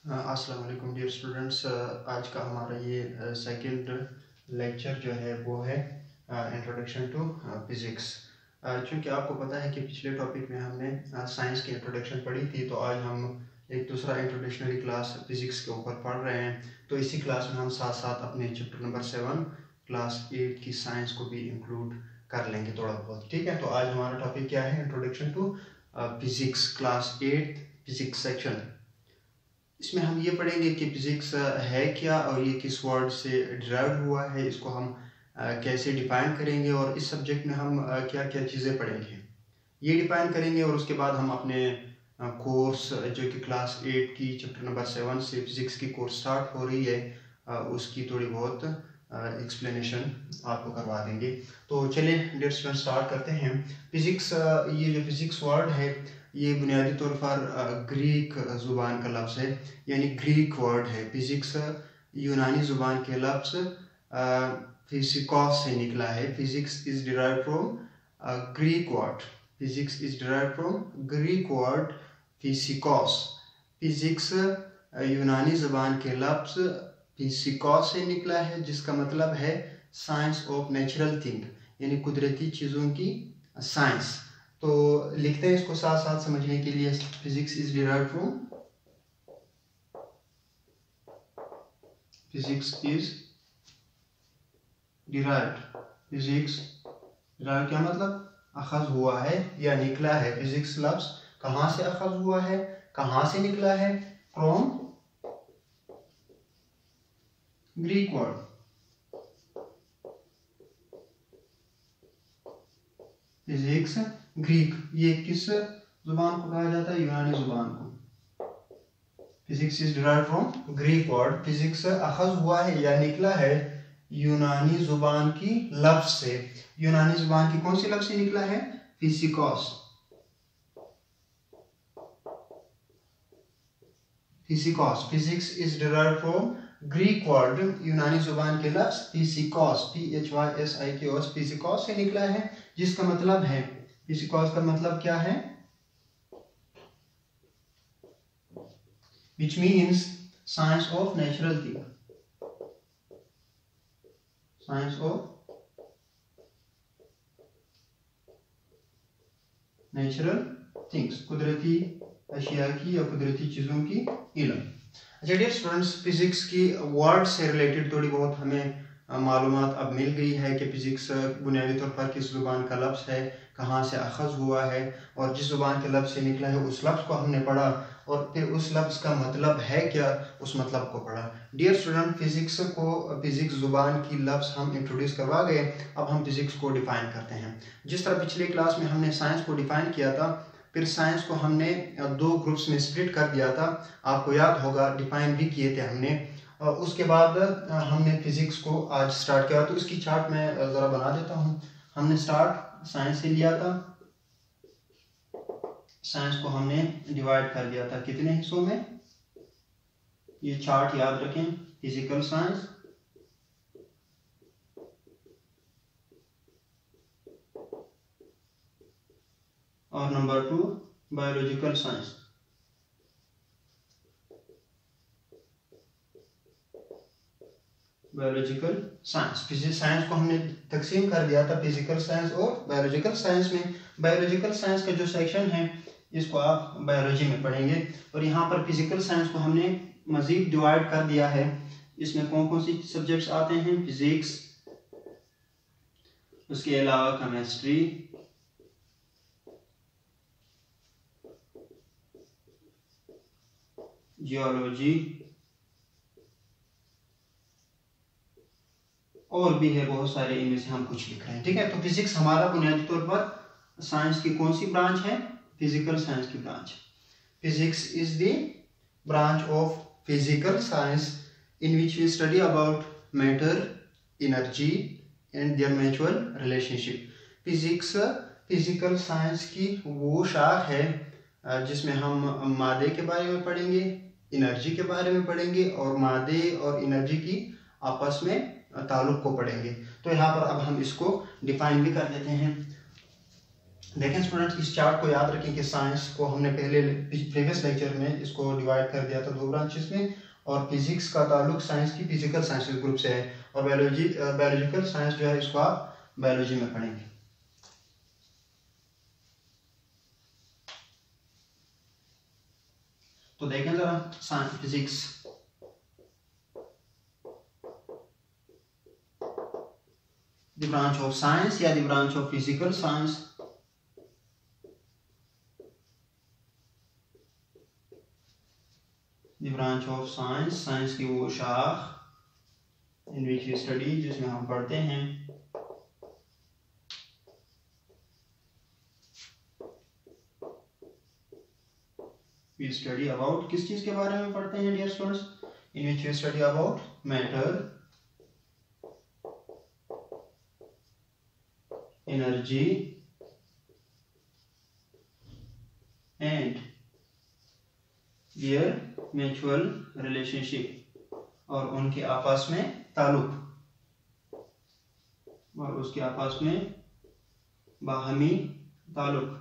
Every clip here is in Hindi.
अस्सलाम वालेकुम डियर स्टूडेंट्स। आज का हमारा ये सेकंड लेक्चर जो है वो है इंट्रोडक्शन टू फिज़िक्स। चूँकि आपको पता है कि पिछले टॉपिक में हमने साइंस की इंट्रोडक्शन पढ़ी थी, तो आज हम एक दूसरा इंट्रोडक्शनरी क्लास फिज़िक्स के ऊपर पढ़ रहे हैं। तो इसी क्लास में हम साथ साथ अपने चैप्टर नंबर 7 क्लास 8 की साइंस को भी इंक्लूड कर लेंगे थोड़ा बहुत। ठीक है, तो आज हमारा टॉपिक क्या है? Introduction to physics class 8 physics section. इसमें हम ये पढ़ेंगे कि फिज़िक्स है क्या और ये किस वर्ड से डिराइव हुआ है, इसको हम कैसे डिफाइन करेंगे और इस सब्जेक्ट में हम क्या क्या चीज़ें पढ़ेंगे ये डिफाइन करेंगे। और उसके बाद हम अपने कोर्स जो कि क्लास 8 की चैप्टर नंबर 7 से फिज़िक्स की कोर्स स्टार्ट हो रही है, उसकी थोड़ी बहुत एक्सप्लेनेशन आपको करवा देंगे। तो चलिए डियर स्टूडेंट स्टार्ट करते हैं। फिज़िक्स, ये जो फिज़िक्स वर्ड है ये बुनियादी तौर पर ग्रीक ज़ुबान का लफ्ज़ है, यानी ग्रीक वर्ड है। फिज़िक्स यूनानी ज़ुबान के लफ्ज़ फिजिकॉस से निकला है। Physics is derived from Greek word. Physics is derived from Greek word फिजिकॉस। फिज़िक्स यूनानी ज़ुबान के लफ्ज़ फिजिकॉस से निकला है, जिसका मतलब है साइंस ऑफ नेचुरल थिंग, यानी कुदरती चीज़ों की साइंस। तो लिखते हैं इसको साथ साथ समझने के लिए। Physics is derived from, physics is derived, physics derived क्या मतलब? अखज हुआ है या निकला है। फिजिक्स लफ्ज कहाँ से अखज हुआ है, कहाँ से निकला है? From Greek word. Physics Greek, ये किस जुबान को कहा जाता है? यूनानी जुबान को। Physics is derived from Greek word. Physics अखज हुआ है या निकला है यूनानी जुबान की लफ्ज से। यूनानी जुबान की कौन सी लफ्ज से निकला है? फिजिकॉस। फिजिकॉस। Physics is derived from Greek word, यूनानी जुबान के लफ्ज फिजिकॉस, PHYSIKOS, फिजिकॉस से निकला है, जिसका मतलब है, फिजिकॉस का मतलब क्या है? which means science of natural thing, science of natural things, कुदरती अशिया की या कुदरती चीज़ों की इल्म। अच्छा डियर स्टूडेंट्स, फिजिक्स की वर्ड से रिलेटेड थोड़ी बहुत हमें मालूमात अब मिल गई है कि फिजिक्स बुनियादी तौर पर किस जुबान का लफ्ज़ है, कहाँ से अखज़ हुआ है, और जिस जुबान के लफ्ज़ से निकला है उस लफ्ज़ को हमने पढ़ा, और फिर उस लफ्ज़ का मतलब है क्या, उस मतलब को पढ़ा। डियर स्टूडेंट, फिज़िक्स को, फिज़िक्स ज़ुबान की लफ्ज़ हम इंट्रोड्यूस करवा गए। अब हम फिज़िक्स को डिफ़ाइन करते हैं। जिस तरह पिछले क्लास में हमने साइंस को डिफ़ाइन किया था, फिर साइंस को हमने दो ग्रुप्स में स्प्लिट कर दिया था, आपको याद होगा, डिफ़ाइन भी किए थे हमने। उसके बाद हमने फिज़िक्स को आज स्टार्ट किया। तो इसकी चार्ट मैं ज़रा बना देता हूँ। हमने स्टार्ट साइंस से लिया था। साइंस को हमने डिवाइड कर दिया था कितने हिस्सों में? ये चार्ट याद रखें। फिजिकल साइंस, और number 2 biological science. Biological science, physics science को हमने तकसीम कर दिया था फिजिकल साइंस और बायोलॉजिकल साइंस में। बायोलॉजिकल साइंस का जो सेक्शन है इसको आप बायोलॉजी में पढ़ेंगे, और यहाँ पर फिजिकल साइंस को हमने मजीद डिवाइड कर दिया है। इसमें कौन कौन सी सब्जेक्ट्स आते हैं? फिजिक्स, उसके अलावा केमिस्ट्री, जियोलॉजी, और भी है बहुत सारे, इनमें से हम कुछ लिख रहे हैं। ठीक है, तो फिजिक्स हमारा बुनियादी तौर पर साइंस की कौन सी ब्रांच है? फिजिकल साइंस की branch. Physics is the branch of physical science in which we study about matter, energy and their mutual relationship. Physics physical science की वो शाख है जिसमें हम मादे के बारे में पढ़ेंगे, एनर्जी के बारे में पढ़ेंगे, और मादे और एनर्जी की आपस में ताल्लुक को पढ़ेंगे। तो यहाँ पर अब हम इसको डिफाइन भी कर देते हैं। देखें स्टूडेंट्स, इस चार्ट को याद रखें कि साइंस को हमने पहले प्रीवियस लेक्चर में इसको डिवाइड कर दिया था दो ब्रांचेस में, और फिजिक्स का ताल्लुक साइंस की फिजिकल साइंसेज ग्रुप से है, और बायोलॉजिकल साइंस जो है इसको आप बायोलॉजी में पढ़ेंगे। तो देखें जरा physics, the branch of science या the branch of physical science the branch of science, science की वो शाख इन विच वी स्टडी, जिसमें हम पढ़ते हैं वी स्टडी अबाउट, किस चीज के बारे में पढ़ते हैं dear students, in which we study about matter, energy and their mutual relationship, और उनके आपस में ताल्लुक, और उसके आपस में बाहमी ताल्लुक।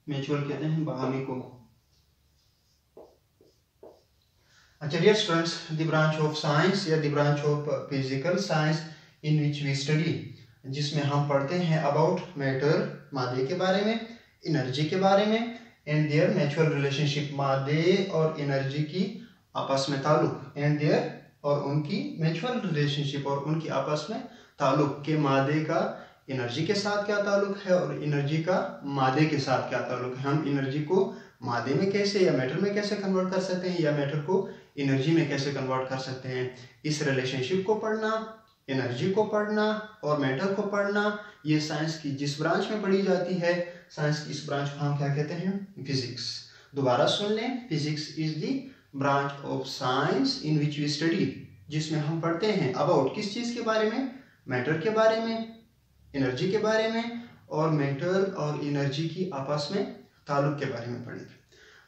म्यूचुअल कहते हैं बाहमी को। अच्छा dear students, the branch of science या the branch of physical science in which we study, जिसमें हम पढ़ते हैं अबाउट मैटर, मादे के बारे में, एनर्जी के बारे में, एंड देयर म्यूचुअल रिलेशनशिप, मादे और एनर्जी की आपस में ताल्लुक, एंड देयर और उनकी म्यूचुअल रिलेशनशिप, और उनकी आपस में ताल्लुक के मादे का एनर्जी के साथ क्या ताल्लुक है और एनर्जी का मादे के साथ क्या ताल्लुक है। हम एनर्जी को मादे में कैसे या मैटर में कैसे कन्वर्ट कर सकते हैं, या मैटर को एनर्जी में कैसे कन्वर्ट कर सकते हैं। इस रिलेशनशिप को पढ़ना, एनर्जी को पढ़ना और मैटर को पढ़ना, ये साइंस की जिस ब्रांच में पढ़ी जाती है, साइंस की इस ब्रांच को हम क्या कहते हैं, फिजिक्स। दोबारा सुन लें, physics is the branch of science in which we study, जिसमें हम पढ़ते हैं अबाउट, किस चीज के बारे में, मैटर के बारे में, एनर्जी के बारे में, और मैटर और एनर्जी की आपस में ताल्लुक के बारे में पढ़ेंगे।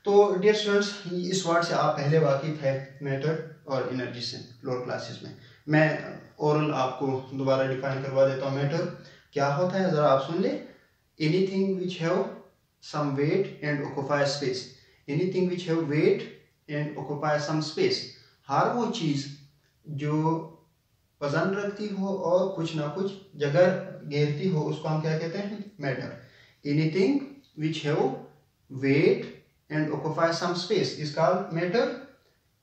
तो डियर स्टूडेंट्स, इस वर्ड से आप पहले वाकिफ है, मैटर और एनर्जी से, लोअर क्लासेस में। मैं ओरल आपको दोबारा डिफाइन करवा देता हूँ। मैटर क्या होता है, जरा आप सुन ले, anything which have some weight and occupy space, anything which have weight and occupy some space, हर वो चीज जो वजन रखती हो और कुछ ना कुछ जगह घेरती हो, उसको हम क्या कहते हैं, matter. Anything which have weight and occupy some space is called matter.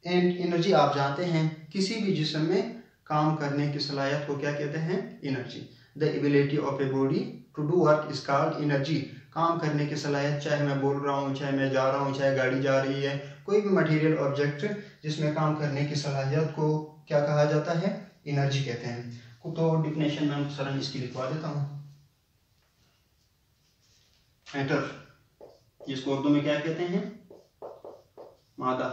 And energy आप जानते हैं, किसी भी जिस्म में काम करने की सलाहियत को क्या कहते हैं, energy. The ability of a body to do work is called energy. काम करने की सलाहियत, चाहे मैं बोल रहा हूँ, चाहे मैं जा रहा हूँ, चाहे गाड़ी जा रही है, कोई भी मटेरियल ऑब्जेक्ट जिसमें काम करने की सलाहियत को क्या कहा जाता है, एनर्जी कहते हैं। तो डिफिनेशन में सरन इसकी लिखवा देता हूँ। मैटर, इसको उर्दू में क्या कहते हैं, मादा।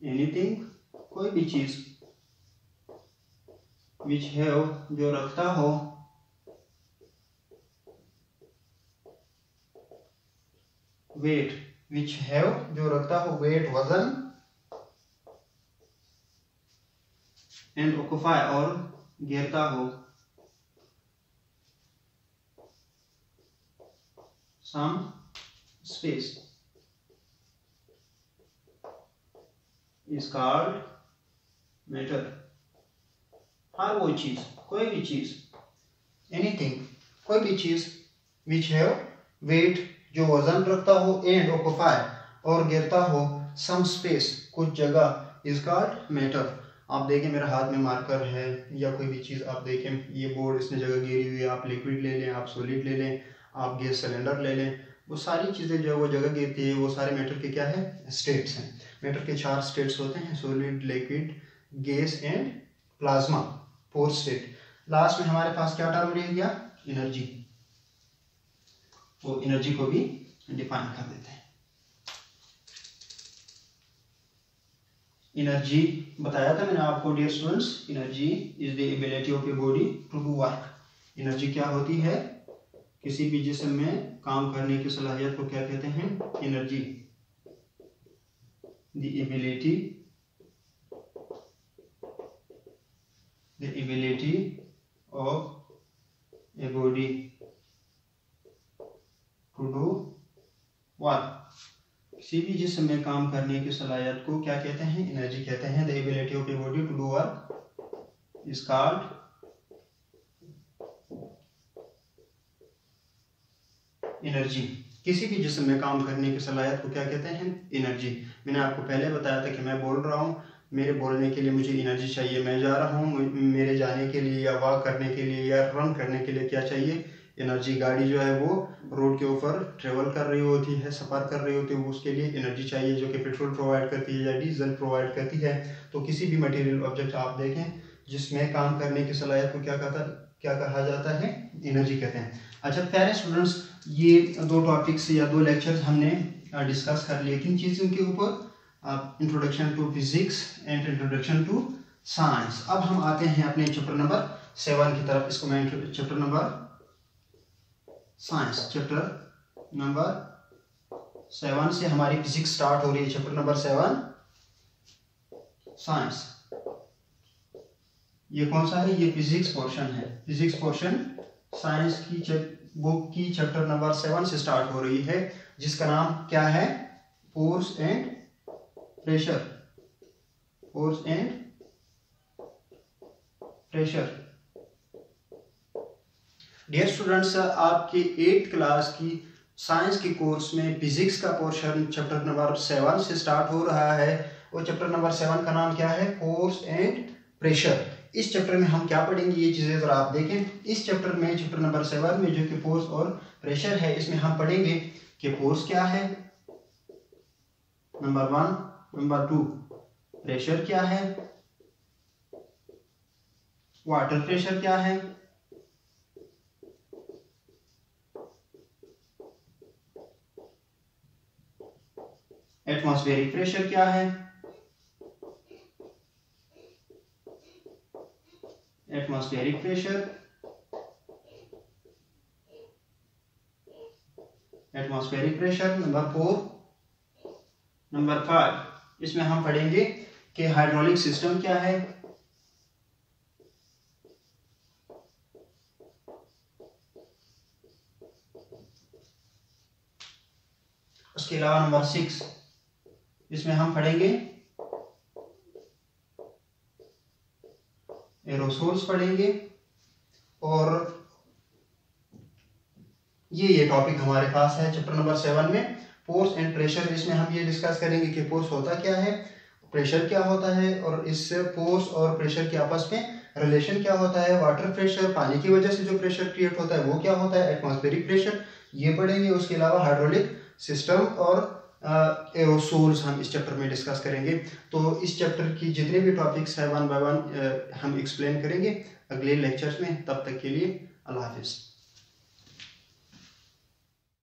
एनीथिंग, कोई भी चीज, विच हैव, जो रखता हो, वेट, विच हैव, जो रखता हो वेट, वजन, एंड ऑक्यूपाई, और घेरता हो, some space, is called matter. हर वो चीज, कोई भी चीज, एनीथिंग, कोई भी चीज, विच हैव वेट, जो वजन रखता हो, एंड ऑक्यूपाई, और घेरता हो, सम स्पेस, कुछ जगह, इज कॉल्ड मैटर। आप देखें मेरे हाथ में मार्कर है, या कोई भी चीज़ आप देखें, ये बोर्ड इसने जगह घेरी हुई है, आप लिक्विड ले लें, आप सॉलिड ले लें, आप गैस सिलेंडर ले लें, वो सारी चीज़ें जो वो जगह घेरती है, वो सारे मैटर के क्या है, स्टेट्स हैं। मैटर के 4 स्टेट्स होते हैं, solid, liquid, gas and plasma, 4 state. Last में हमारे पास क्या टर्म रह गया, एनर्जी। वो एनर्जी को भी डिफाइन कर देते हैं। एनर्जी बताया था मैंने आपको dear students, energy is the ability of a body to do work. Energy क्या होती है, किसी भी जिस्म में काम करने की सलाहियत को क्या कहते हैं, energy. the ability of a body to do what, किसी भी जिस्म में काम करने की सलाहियत को क्या कहते हैं, एनर्जी कहते हैं। The ability of a body to do work is called energy. किसी भी जिस्म में काम करने की सलाहियत को क्या कहते हैं, एनर्जी। मैंने आपको पहले बताया था कि मैं बोल रहा हूँ, मेरे बोलने के लिए मुझे एनर्जी चाहिए, मैं जा रहा हूँ, मेरे जाने के लिए या वॉक करने के लिए या रन करने के लिए क्या चाहिए, एनर्जी। गाड़ी जो है वो रोड के ऊपर ट्रेवल कर रही होती है, सफ़र कर रही होती है, उसके लिए एनर्जी चाहिए जो कि पेट्रोल प्रोवाइड करती है या डीजल प्रोवाइड करती है। तो किसी भी मटेरियल ऑब्जेक्ट आप देखें जिसमें काम करने की सलाहियत को क्या कहा जाता है, एनर्जी कहते हैं। अच्छा प्यारे स्टूडेंट्स, ये दो टॉपिक्स या दो लेक्चर्स हमने डिस्कस कर लिए किन चीज़ों के ऊपर, introduction to physics and introduction to science. अब हम आते हैं अपने चैप्टर नंबर 7 की तरफ। इसको मैं chapter number science, chapter number 7 से हमारी फिजिक्स स्टार्ट हो रही है। चैप्टर नंबर 7 साइंस, ये कौन सा है, ये फिजिक्स पोर्शन है। फिजिक्स पोर्शन साइंस की बुक की चैप्टर नंबर 7 से स्टार्ट हो रही है, जिसका नाम क्या है, force and pressure. Force and pressure. Dear students, आपके 8th क्लास की साइंस की कोर्स में फिजिक्स का पोर्शन चैप्टर नंबर 7 से स्टार्ट हो रहा है। और चैप्टर नंबर 7 का नाम क्या है, फोर्स एंड प्रेशर। इस चैप्टर में हम क्या पढ़ेंगे, ये चीज़ें जरा आप देखें। इस चैप्टर में, चैप्टर नंबर 7 में जो कि फोर्स और प्रेशर है, इसमें हम पढ़ेंगे कि फोर्स क्या है, नंबर 1, नंबर 2 प्रेशर क्या है, वाटर प्रेशर क्या है, एटमॉस्फेरिक प्रेशर क्या है, atmospheric pressure, atmospheric pressure number 4, number 5 इसमें हम पढ़ेंगे कि हाइड्रोलिक सिस्टम क्या है, उसके अलावा नंबर 6 इसमें हम पढ़ेंगे एरोसोल्स पढ़ेंगे। और ये टॉपिक हमारे पास है चैप्टर नंबर 7 में, फोर्स एंड प्रेशर। इसमें हम ये डिस्कस करेंगे कि फोर्स होता क्या है, प्रेशर क्या होता है, और इससे फोर्स और प्रेशर के आपस में रिलेशन क्या होता है, वाटर प्रेशर, पानी की वजह से जो प्रेशर क्रिएट होता है वो क्या होता है, एटमॉस्फेरिक प्रेशर, ये पढ़ेंगे। उसके अलावा हाइड्रोलिक सिस्टम और एरोसोल्स हम इस चैप्टर में डिस्कस करेंगे। तो इस चैप्टर की जितने भी टॉपिक्स हैं 1 बाय 1 हम एक्सप्लेन करेंगे अगले लेक्चर्स में। तब तक के लिए अल्लाह हाफिज़।